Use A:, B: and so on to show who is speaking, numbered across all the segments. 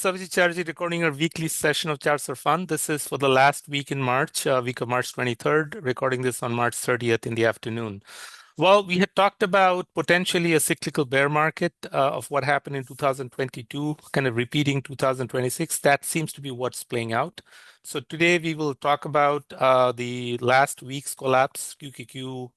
A: host Abhijit Chatterjee recording our weekly session of Chartsarefun. This is for the last week in March, week of March 23rd, recording this on March 30th in the afternoon. Well, we had talked about potentially a cyclical bear market of what happened in 2022, kind of repeating 2026. That seems to be what's playing out. So today we will talk about the last week's collapse. QQQ,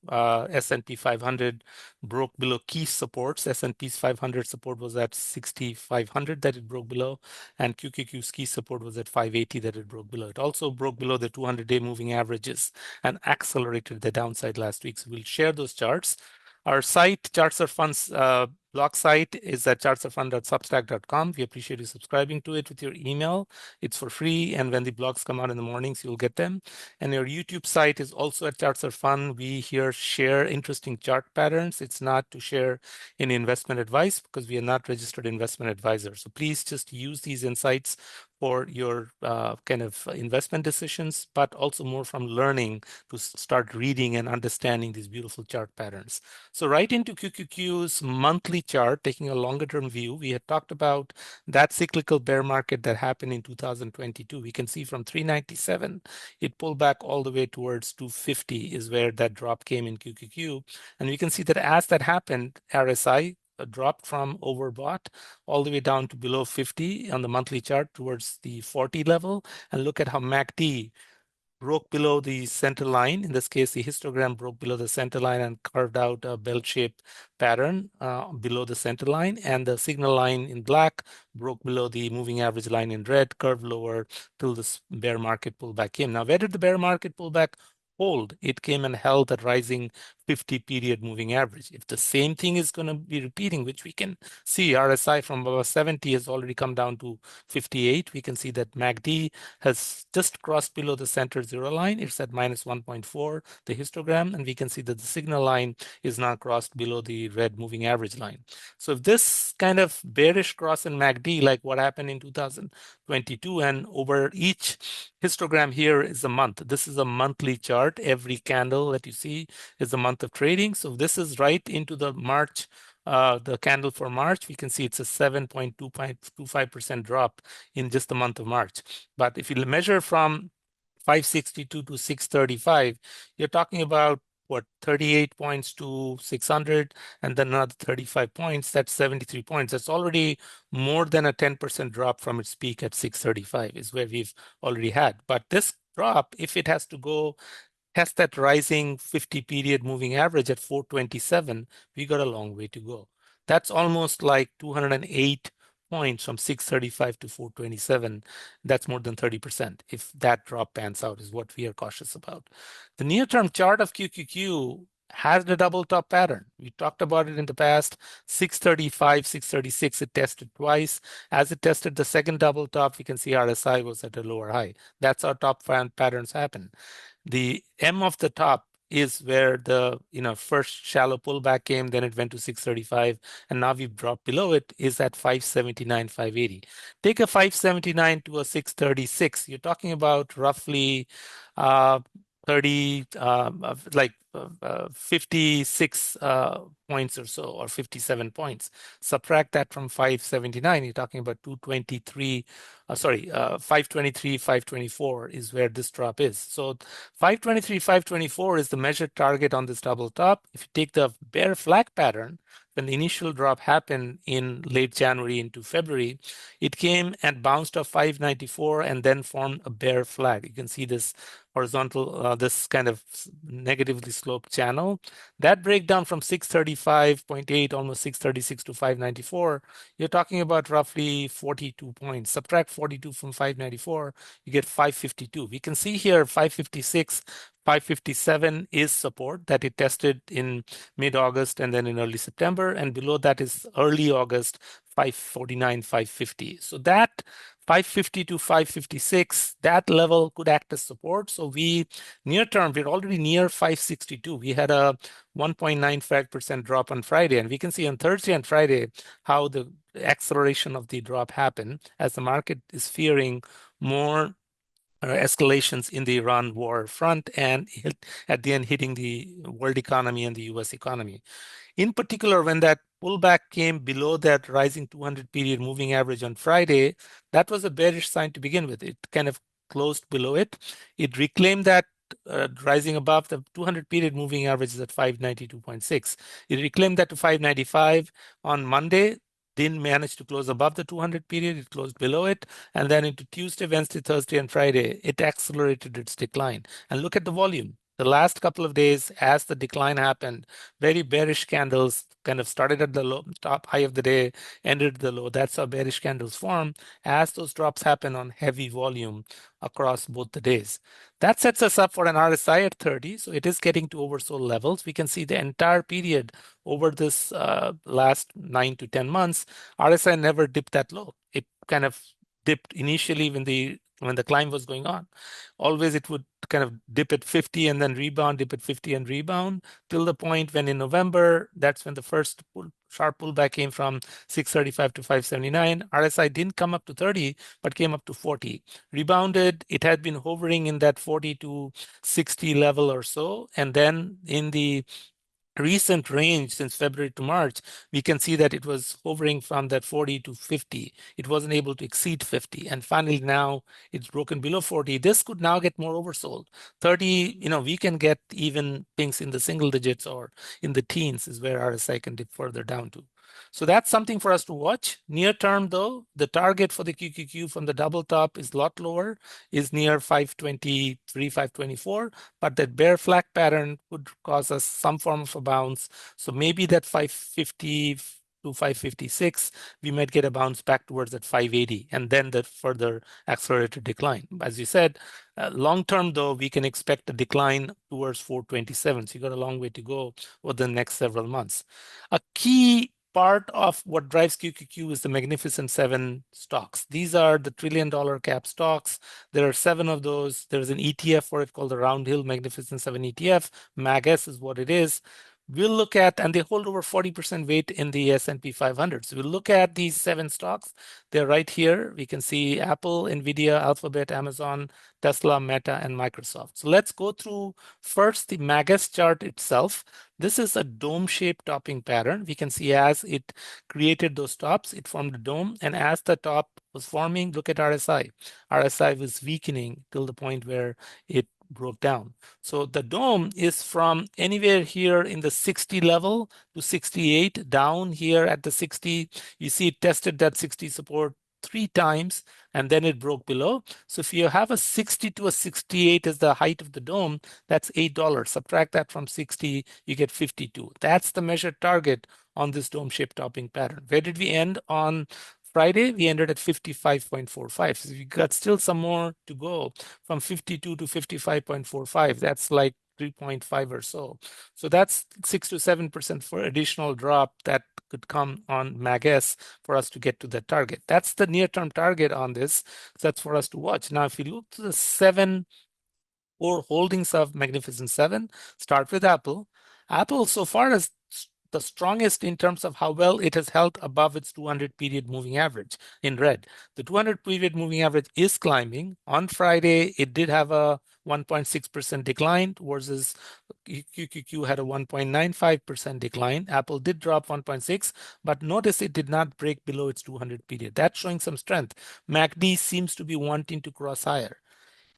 A: S&P 500 broke below key supports. S&P's 500 support was at 6,500 that it broke below, and QQQ's key support was at 580 that it broke below. It also broke below the 200-day moving averages and accelerated the downside last week. So we'll share those charts. Our site, Chartsarefun blog site, is at chartsarefun.substack.com. We appreciate you subscribing to it with your email. It's for free, and when the blogs come out in the mornings, you'll get them. And your YouTube site is also at Chartsarefun. We here share interesting chart patterns. It's not to share any investment advice because we are not registered investment advisors. So please just use these insights for your kind of investment decisions, but also more from learning to start reading and understanding these beautiful chart patterns. So right into QQQ's monthly chart, taking a longer term view, we had talked about that cyclical bear market that happened in 2022. We can see from 397, it pulled back all the way towards 250 is where that drop came in QQQ. And we can see that as that happened, RSI dropped from overbought all the way down to below 50 on the monthly chart towards the 40 level. And look at how MACD broke below the center line. In this case, the histogram broke below the center line and carved out a bell-shaped pattern below the center line. And the signal line in black broke below the moving average line in red, curved lower till this bear market pullback came. Now, where did the bear market pullback hold? It came and held that rising 50-period moving average. If the same thing is going to be repeating, which we can see, RSI from about 70 has already come down to 58. We can see that MACD has just crossed below the center zero line. It's at minus 1.4, the histogram, and we can see that the signal line is now crossed below the red moving average line. So if this kind of bearish cross in MACD, like what happened in 2022, and over each histogram here is a month. This is a monthly chart. Every candle that you see is a month of trading. So this is right into the March, the candle for March. We can see it's a 7.25% drop in just the month of March. But if you measure from 562 to 635, you're talking about what, 38 points to 600, and then another 35 points. That's 73 points. That's already more than a 10% drop from its peak at 635 is where we've already had. But this drop, if it has to go test that rising 50-period moving average at 427, we got a long way to go. That's almost like 208 points from 635 to 427. That's more than 30%. If that drop pans out is what we are cautious about. The near-term chart of QQQ has the double top pattern. We talked about it in the past, 635, 636, it tested twice. As it tested the second double top, we can see RSI was at a lower high. That's how top patterns happen. The M of the top is where the first shallow pullback came, then it went to 635, and now we've dropped below it, is at 579, 580. Take a 579 to a 636, you're talking about roughly 56 points or so, or 57 points. Subtract that from 579, you're talking about 223, 523, 524 is where this drop is. So 523, 524 is the measured target on this double top. If you take the bear flag pattern, when the initial drop happened in late January into February, it came and bounced off 594 and then formed a bear flag. You can see this horizontal, this kind of negatively sloped channel. That breakdown from 635.8, almost 636 to 594, you're talking about roughly 42 points. Subtract 42 from 594, you get 552. We can see here 556, 557 is support that it tested in mid-August and then in early September, and below that is early August, 549, 550. So that 550 to 556, that level could act as support. So near term, we're already near 562. We had a 1.95% drop on Friday, and we can see on Thursday and Friday how the acceleration of the drop happened as the market is fearing more escalations in the Iran war front, and at the end hitting the world economy and the US economy. In particular, when that pullback came below that rising 200 period moving average on Friday, that was a bearish sign to begin with. It kind of closed below it. It reclaimed that rising above the 200 period moving average is at 592.6. It reclaimed that to 595 on Monday. Didn't manage to close above the 200 period. It closed below it. And then into Tuesday, Wednesday, Thursday, and Friday, it accelerated its decline. And look at the volume. The last couple of days, as the decline happened, very bearish candles kind of started at the low, top high of the day, ended the low. That's how bearish candles form as those drops happen on heavy volume across both the days. That sets us up for an RSI at 30. So it is getting to oversold levels. We can see the entire period over this last 9 to 10 months, RSI never dipped that low. It kind of dipped initially when the climb was going on. Always it would kind of dip at 50 and then rebound, dip at 50 and rebound, till the point when in November, that's when the first sharp pullback came from 635 to 579. RSI didn't come up to 30, but came up to 40. Rebounded, it had been hovering in that 40 to 60 level or so. And then in the recent range since February to March, we can see that it was hovering from that 40 to 50. It wasn't able to exceed 50. And finally, now it's broken below 40. This could now get more oversold. 30, we can get even things in the single digits or in the teens is where RSI can dip further down to. So that's something for us to watch. Near term, though, the target for the QQQ from the double top is a lot lower, is near 523, 524. But that bear flag pattern could cause us some form of a bounce. So maybe that 550 to 556, we might get a bounce back towards that 580 and then the further accelerated decline. As you said, long term, though, we can expect a decline towards 427. So you got a long way to go over the next several months. A key part of what drives QQQ is the Magnificent Seven stocks. These are the $1 trillion cap stocks. There are 7 of those. There's an ETF for it called the Roundhill Magnificent 7 ETF. MAGS is what it is. We'll look at, and they hold over 40% weight in the S&P 500. So we'll look at these 7 stocks. They're right here. We can see Apple, NVDA, Alphabet, Amazon, Tesla, Meta, and Microsoft. So let's go through first the MAGS chart itself. This is a dome-shaped topping pattern. We can see as it created those tops, it formed a dome. And as the top was forming, look at RSI. RSI was weakening till the point where it broke down. So the dome is from anywhere here in the 60 level to 68, down here at the 60. You see it tested that 60 support 3 times and then it broke below. So if you have a 60 to a 68 as the height of the dome, that's $8. Subtract that from 60, you get 52. That's the measured target on this dome-shaped topping pattern. Where did we end on Friday? We ended at 55.45. So we got still some more to go from 52 to 55.45. That's like 3.5 or so. So that's 6 to 7% for additional drop that could come on MAGS for us to get to that target. That's the near-term target on this. So that's for us to watch. Now, if you look to the 7 core holdings of Magnificent 7, start with Apple. Apple so far is the strongest in terms of how well it has held above its 200 period moving average in red. The 200 period moving average is climbing. On Friday, it did have a 1.6% decline versus QQQ had a 1.95% decline. Apple did drop 1.6, but notice it did not break below its 200 period. That's showing some strength. MACD seems to be wanting to cross higher.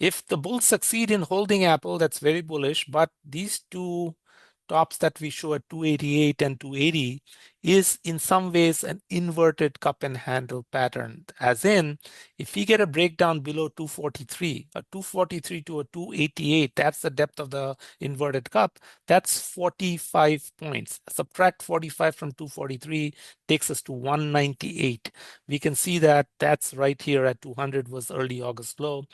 A: If the bulls succeed in holding Apple, that's very bullish, but these two tops that we show at 288 and 280 is in some ways an inverted cup and handle pattern. As in, if we get a breakdown below 243, a 243 to a 288, that's the depth of the inverted cup, that's 45 points. Subtract 45 from 243 takes us to 198. We can see that that's right here at 200 was early August low.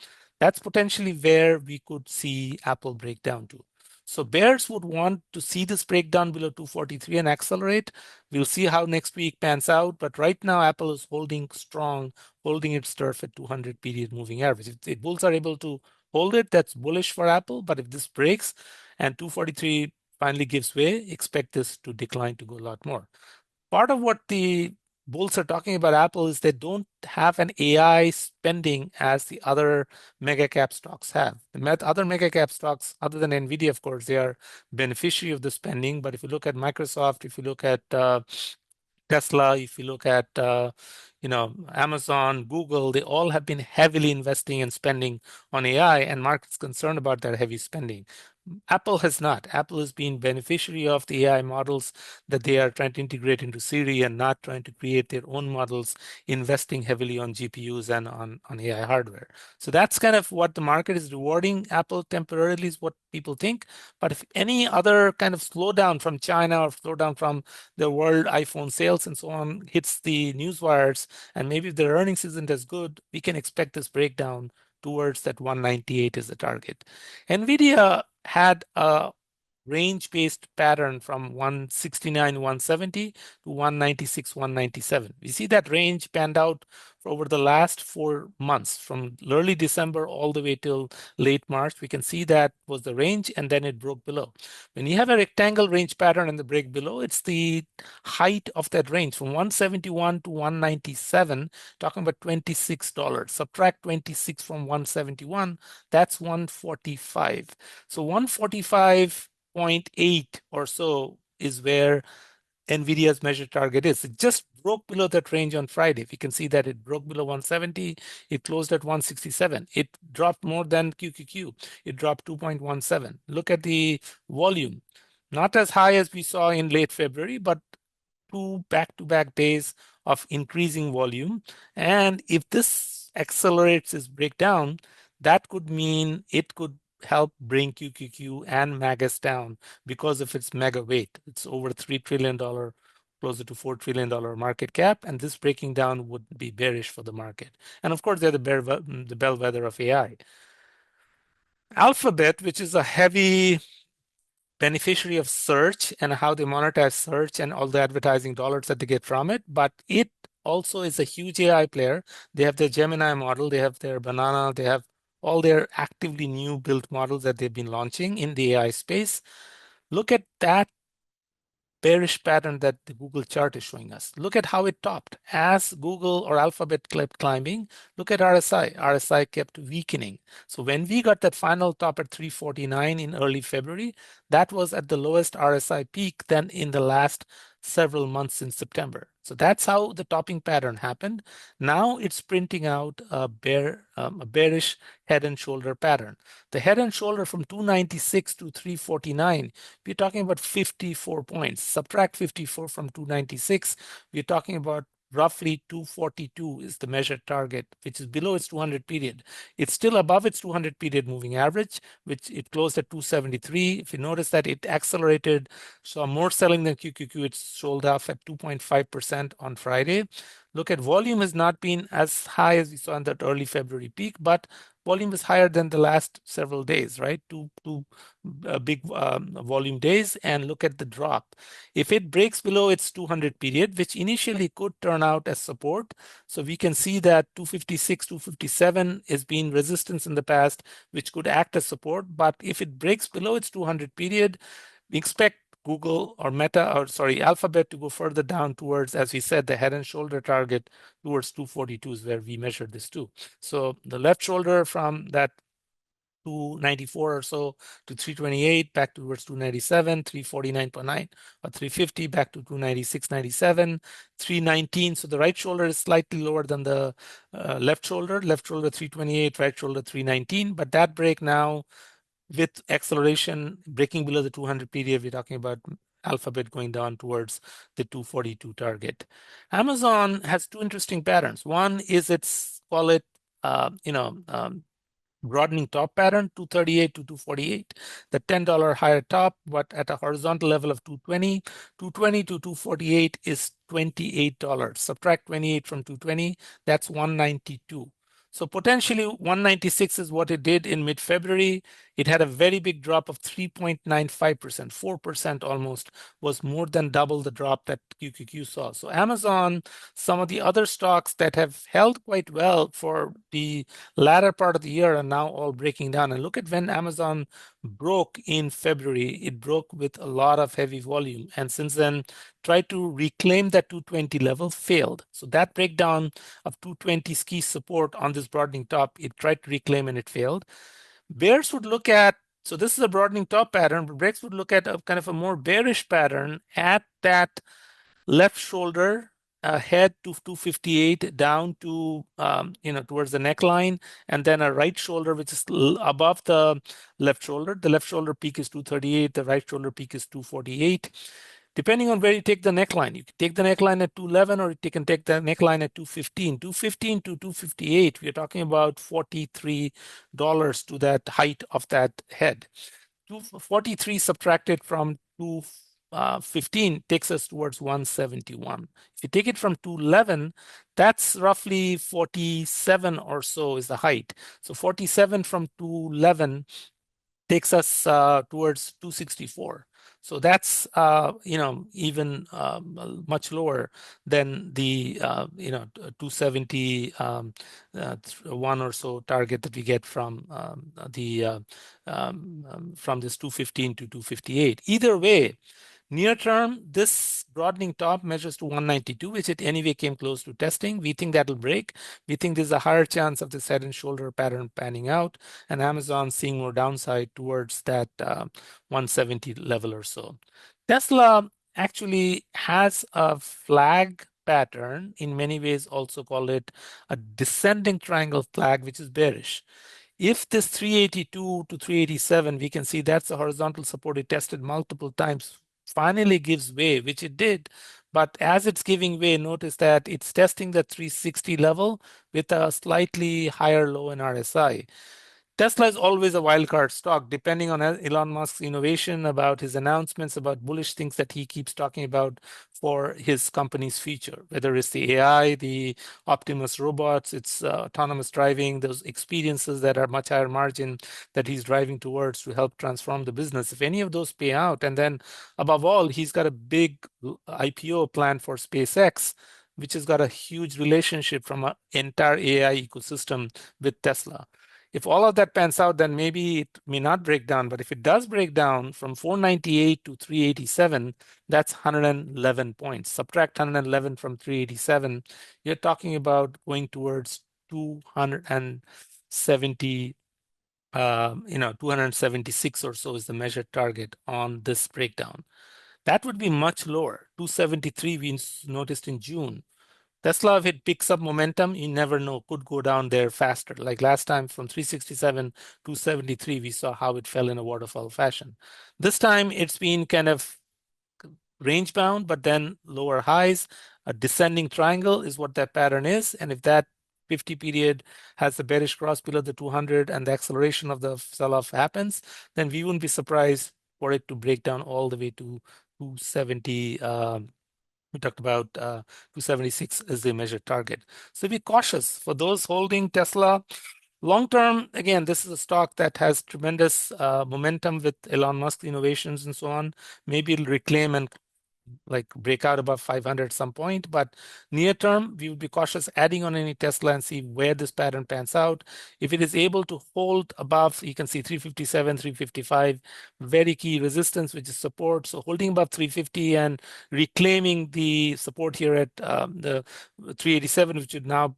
A: That's potentially where we could see Apple break down to. So bears would want to see this breakdown below 243 and accelerate. We'll see how next week pans out. But right now, Apple is holding strong, holding its turf at 200 period moving average. If the bulls are able to hold it, that's bullish for Apple. But if this breaks and 243 finally gives way, expect this to decline to go a lot more. Part of what the bulls are talking about Apple is they don't have an AI spending as the other mega cap stocks have. The other mega cap stocks, other than NVIDIA, of course, they are beneficiary of the spending. But if you look at Microsoft, if you look at Tesla, if you look at Amazon, Google, they all have been heavily investing and spending on AI, and markets concerned about that heavy spending. Apple has not. Apple has been beneficiary of the AI models that they are trying to integrate into Siri and not trying to create their own models, investing heavily on GPUs and on AI hardware. So that's kind of what the market is rewarding Apple temporarily, is what people think. But if any other kind of slowdown from China or slowdown from the world iPhone sales and so on hits the news wires, and maybe if their earnings isn't as good, we can expect this breakdown towards that 198 is the target. NVIDIA had a range-based pattern from 169, 170 to 196, 197. We see that range panned out for over the last 4 months, from early December all the way till late March. We can see that was the range, and then it broke below. When you have a rectangle range pattern and the break below, it's the height of that range from 171 to 197, talking about $26. Subtract 26 from 171, that's 145. So 145.8 or so is where NVIDIA's measured target is. It just broke below that range on Friday. We can see that it broke below 170. It closed at 167. It dropped more than QQQ. It dropped 2.17. Look at the volume. Not as high as we saw in late February, but 2 back-to-back days of increasing volume. And if this accelerates its breakdown, that could mean it could help bring QQQ and MAGS down because of its mega weight. It's over $3 trillion, closer to $4 trillion market cap, and this breaking down would be bearish for the market. And of course, they're the bellwether of AI. Alphabet, which is a heavy beneficiary of search and how they monetize search and all the advertising dollars that they get from it, but it also is a huge AI player. They have their Gemini model, they have their Banana, they have all their actively new built models that they've been launching in the AI space. Look at that bearish pattern that the Google chart is showing us. Look at how it topped. As Google or Alphabet kept climbing, look at RSI. RSI kept weakening. So when we got that final top at 349 in early February, that was at the lowest RSI peak than in the last several months in September. So that's how the topping pattern happened. Now it's printing out a bearish head and shoulder pattern. The head and shoulder from 296 to 349, we're talking about 54 points. Subtract 54 from 296, we're talking about roughly 242 is the measured target, which is below its 200 period. It's still above its 200 period moving average, which it closed at 273. If you notice that it accelerated, saw more selling than QQQ, it sold off at 2.5% on Friday. Look at volume has not been as high as we saw in that early February peak, but volume is higher than the last several days, right? Two big volume days, and look at the drop. If it breaks below its 200 period, which initially could turn out as support, so we can see that 256, 257 has been resistance in the past, which could act as support. But if it breaks below its 200 period, we expect Google or Alphabet to go further down towards, as we said, the head and shoulder target towards 242 is where we measured this too. So the left shoulder from that 294 or so to 328, back towards 297, 349.9 or 350, back to 296.97, 319. So the right shoulder is slightly lower than the left shoulder 328, right shoulder 319. But that break now, with acceleration breaking below the 200 period, we're talking about Alphabet going down towards the 242 target. Amazon has two interesting patterns. One is its, call it, broadening top pattern, 238 to 248, the $10 higher top, but at a horizontal level of 220. 220 to 248 is $28. Subtract 28 from 220, that's 192. So potentially 196 is what it did in mid-February. It had a very big drop of 3.95%, 4% almost, was more than double the drop that QQQ saw. So Amazon, some of the other stocks that have held quite well for the latter part of the year are now all breaking down. And look at when Amazon broke in February, it broke with a lot of heavy volume. And since then, tried to reclaim that 220 level, failed. So that breakdown of 220 ski support on this broadening top, it tried to reclaim and it failed. Bears would look at, so this is a broadening top pattern, but bears would look at a kind of a more bearish pattern at that left shoulder, head to 258 down to towards the neckline, and then a right shoulder which is above the left shoulder. The left shoulder peak is 238, the right shoulder peak is 248. Depending on where you take the neckline, you can take the neckline at 211 or you can take the neckline at 215. 215 to 258, we're talking about $43 to that height of that head. 243 subtracted from 215 takes us towards 171. If you take it from 211, that's roughly 47 or so is the height. So 47 from 211 takes us towards 264. So that's even much lower than the 271 or so target that we get from from this 215 to 258. Either way, near term, this broadening top measures to 192, which it anyway came close to testing. We think that'll break. We think there's a higher chance of this head and shoulder pattern panning out, and Amazon seeing more downside towards that 170 level or so. Tesla actually has a flag pattern, in many ways also call it a descending triangle flag, which is bearish. If this 382 to 387, we can see that's the horizontal support it tested multiple times, finally gives way, which it did. But as it's giving way, notice that it's testing the 360 level with a slightly higher low in RSI. Tesla is always a wildcard stock, depending on Elon Musk's innovation, about his announcements, about bullish things that he keeps talking about for his company's future, whether it's the AI, the Optimus robots, it's autonomous driving, those experiences that are much higher margin that he's driving towards to help transform the business. If any of those pay out, and then above all, he's got a big IPO plan for SpaceX, which has got a huge relationship from an entire AI ecosystem with Tesla. If all of that pans out, then maybe it may not break down. But if it does break down from 498 to 387, that's 111 points. Subtract 111 from 387, you're talking about going towards 270, 276 or so is the measured target on this breakdown. That would be much lower. 273 we noticed in June. Tesla, if it picks up momentum, you never know, could go down there faster. Like last time from 367 to 73, we saw how it fell in a waterfall fashion. This time it's been kind of range bound, but then lower highs. A descending triangle is what that pattern is. And if that 50 period has the bearish cross below the 200 and the acceleration of the sell-off happens, then we wouldn't be surprised for it to break down all the way to 270. We talked about 276 as the measured target. So be cautious for those holding Tesla. Long term, again, this is a stock that has tremendous momentum with Elon Musk innovations and so on. Maybe it'll reclaim and like break out above 500 at some point, but near term, we would be cautious adding on any Tesla and see where this pattern pans out. If it is able to hold above, you can see 357, 355, very key resistance, which is support. So holding above 350 and reclaiming the support here at the 387, which would now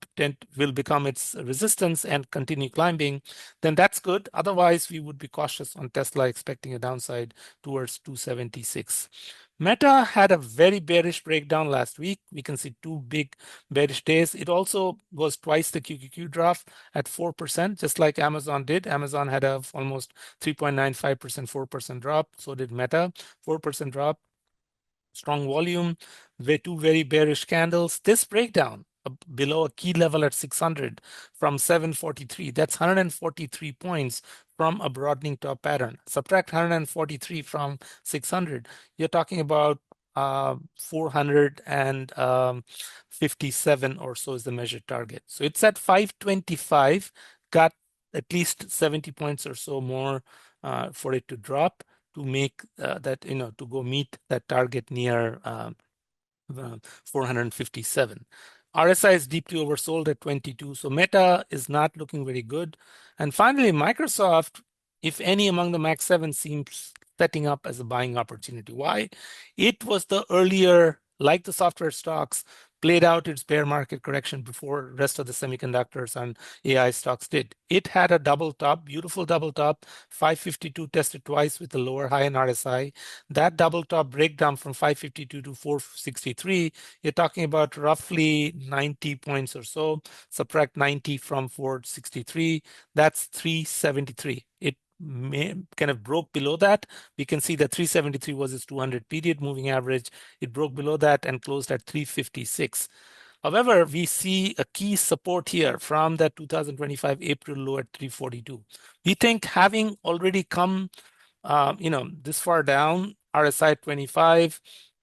A: will become its resistance and continue climbing, then that's good. Otherwise, we would be cautious on Tesla, expecting a downside towards 276. Meta had a very bearish breakdown last week. We can see two big bearish days. It also was twice the QQQ drop at 4%, just like Amazon did. Amazon had a almost 3.95%, 4% drop. So did Meta, 4% drop. Strong volume, two very bearish candles. This breakdown below a key level at 600 from 743, that's 143 points from a broadening top pattern. Subtract 143 from 600, you're talking about 457 or so is the measured target. So it's at 525, got at least 70 points or so more for it to drop to make that, to go meet that target near 457. RSI is deeply oversold at 22. So Meta is not looking very good. And finally, Microsoft, if any among the Max 7, seems setting up as a buying opportunity. Why? It was the earlier, like the software stocks, played out its bear market correction before the rest of the semiconductors and AI stocks did. It had a double top, beautiful double top, 552 tested twice with a lower high in RSI. That double top breakdown from 552 to 463, you're talking about roughly 90 points or so. Subtract 90 from 463, that's 373. It kind of broke below that. We can see that 373 was its 200 period moving average. It broke below that and closed at 356. However, we see a key support here from that 2025 April low at 342. We think having already come this far down, RSI 25,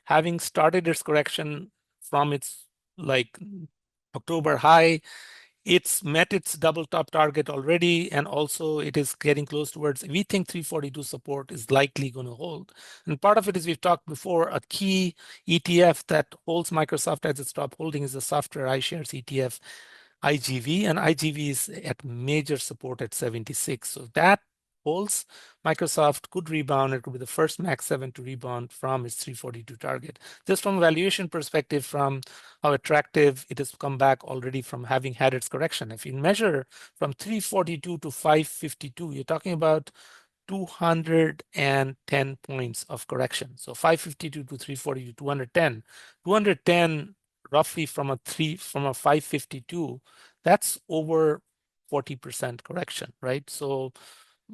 A: having started its correction from its like October high, it's met its double top target already, and also it is getting close towards, we think 342 support is likely going to hold. And part of it is, we've talked before, a key ETF that holds Microsoft as its top holding is the software iShares ETF IGV, and IGV is at major support at 76. So that holds, Microsoft could rebound. It could be the first Max 7 to rebound from its 342 target. Just from a valuation perspective, from how attractive it has come back already from having had its correction. If you measure from 342 to 552, you're talking about 210 points of correction. So 552 to 340 to 210. 210 roughly from a 552, that's over 40% correction, right? So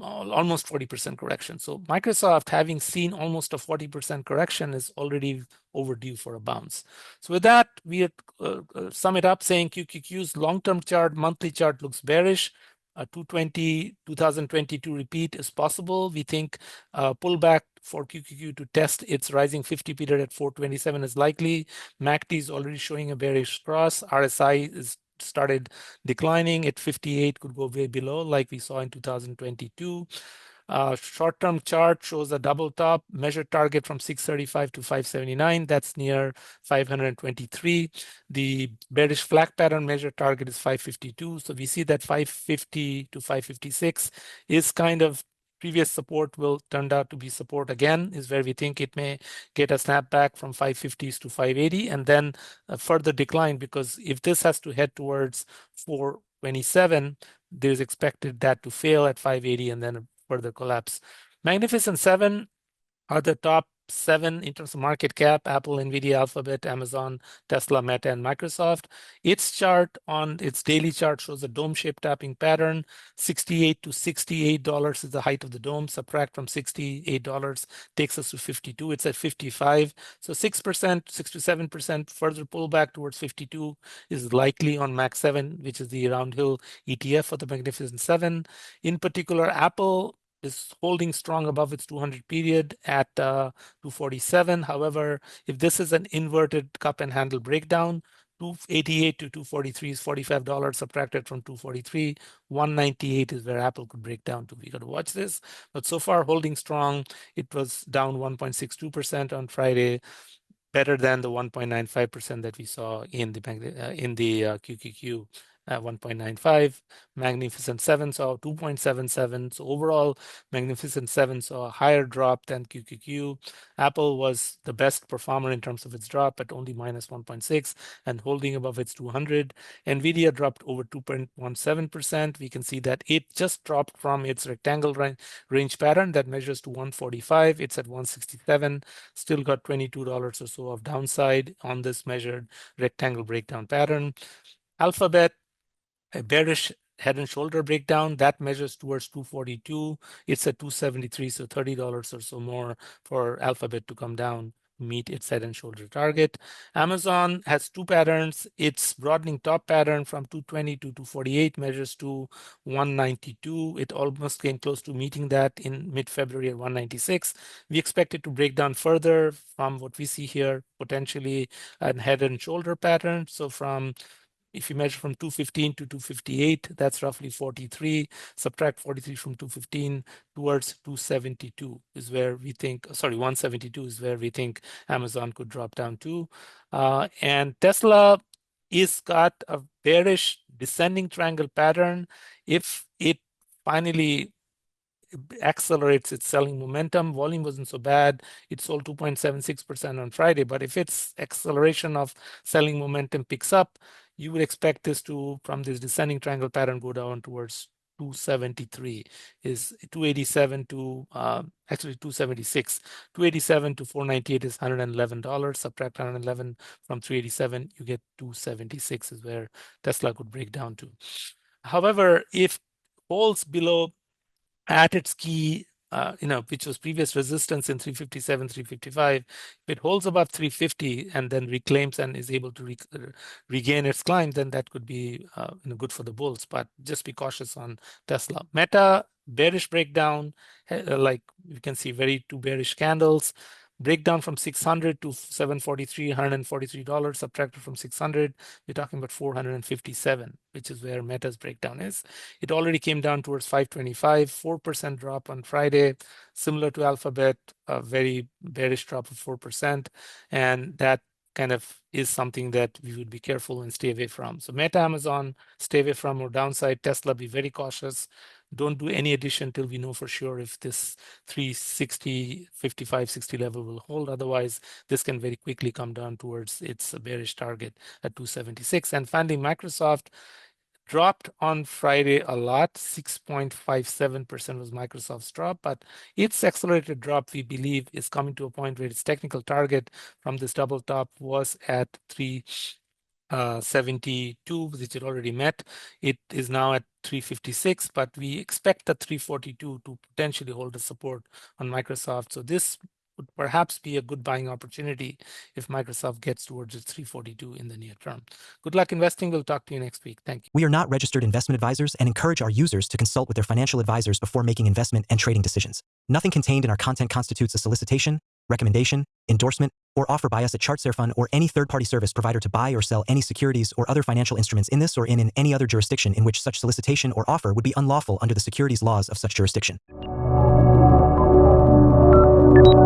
A: almost 40% correction. So Microsoft, having seen almost a 40% correction, is already overdue for a bounce. So with that, we sum it up saying QQQ's long-term chart, monthly chart looks bearish. A 2022 repeat is possible. We think pullback for QQQ to test its rising 50 period at 427 is likely. MACD is already showing a bearish cross. RSI is started declining at 58, could go way below like we saw in 2022. Short-term chart shows a double top, measured target from 635 to 579. That's near 523. The bearish flag pattern measured target is 552. So we see that 550 to 556 is kind of previous support will turn out to be support again, is where we think it may get a snapback from 550s to 580 and then a further decline, because if this has to head towards 427, there's expected that to fail at 580 and then further collapse. Magnificent 7 are the top 7 in terms of market cap: Apple, NVDA, Alphabet, Amazon, Tesla, Meta, and Microsoft. Its chart on its daily chart shows a dome-shaped tapping pattern. 68 to $68 is the height of the dome. Subtract from $68 takes us to 52. It's at 55. So 6%, 6 to 7% further pullback towards 52 is likely on Max 7, which is the Roundhill ETF for the Magnificent 7. In particular, Apple is holding strong above its 200 period at 247. However, if this is an inverted cup and handle breakdown, 288 to 243 is $45 subtracted from 243. 198 is where Apple could break down to. We got to watch this. But so far, holding strong. It was down 1.62% on Friday, better than the 1.95% that we saw in the QQQ. 1.95. Magnificent 7 saw 2.77. So overall, Magnificent 7 saw a higher drop than QQQ. Apple was the best performer in terms of its drop at only minus 1.6 and holding above its 200. NVIDIA dropped over 2.17%. We can see that it just dropped from its rectangle range pattern that measures to 145. It's at 167. Still got $22 or so of downside on this measured rectangle breakdown pattern. Alphabet, a bearish head and shoulder breakdown that measures towards 242. It's at 273, so $30 or so more for Alphabet to come down, meet its head and shoulder target. Amazon has two patterns. Its broadening top pattern from 220 to 248 measures to 192. It almost came close to meeting that in mid-February at 196. We expect it to break down further from what we see here, potentially a head and shoulder pattern. So from If you measure from 215 to 258, that's roughly 43. Subtract 43 from 215 towards 272 is where we think, sorry, 172 is where we think Amazon could drop down to. And Tesla is got a bearish descending triangle pattern. If it finally accelerates its selling momentum, volume wasn't so bad. It sold 2.76% on Friday, but if its acceleration of selling momentum picks up, you would expect this to, from this descending triangle pattern, go down towards 273, is 287 to actually 276. 287 to 498 is $111. Subtract 111 from 387, you get 276 is where Tesla could break down to. However, if holds below at its key, which was previous resistance in 357, 355, if it holds above 350 and then reclaims and is able to regain its climb, then that could be good for the bulls. But just be cautious on Tesla. Meta, bearish breakdown, like you can see, very two bearish candles. Breakdown from 600 to 743, $143. Subtracted from 600, we're talking about 457, which is where Meta's breakdown is. It already came down towards 525, 4% drop on Friday, similar to Alphabet, a very bearish drop of 4%. And that kind of is something that we would be careful and stay away from. So Meta, Amazon, stay away from, or downside. Tesla, be very cautious. Don't do any addition till we know for sure if this 360, 55, 60 level will hold. Otherwise, this can very quickly come down towards its bearish target at 276. And finally, Microsoft dropped on Friday a lot. 6.57% was Microsoft's drop, but its accelerated drop, we believe, is coming to a point where its technical target from this double top was at 372, which it already met. It is now at 356, but we expect the 342 to potentially hold a support on Microsoft. So this would perhaps be a good buying opportunity if Microsoft gets towards its 342 in the near term. Good luck investing. We'll talk to you next week. Thank you.
B: We are not registered investment advisors and encourage our users to consult with their financial advisors before making investment and trading decisions. Nothing contained in our content constitutes a solicitation, recommendation, endorsement, or offer by us at Chartsarefun or any third-party service provider to buy or sell any securities or other financial instruments in this or in any other jurisdiction in which such solicitation or offer would be unlawful under the securities laws of such jurisdiction.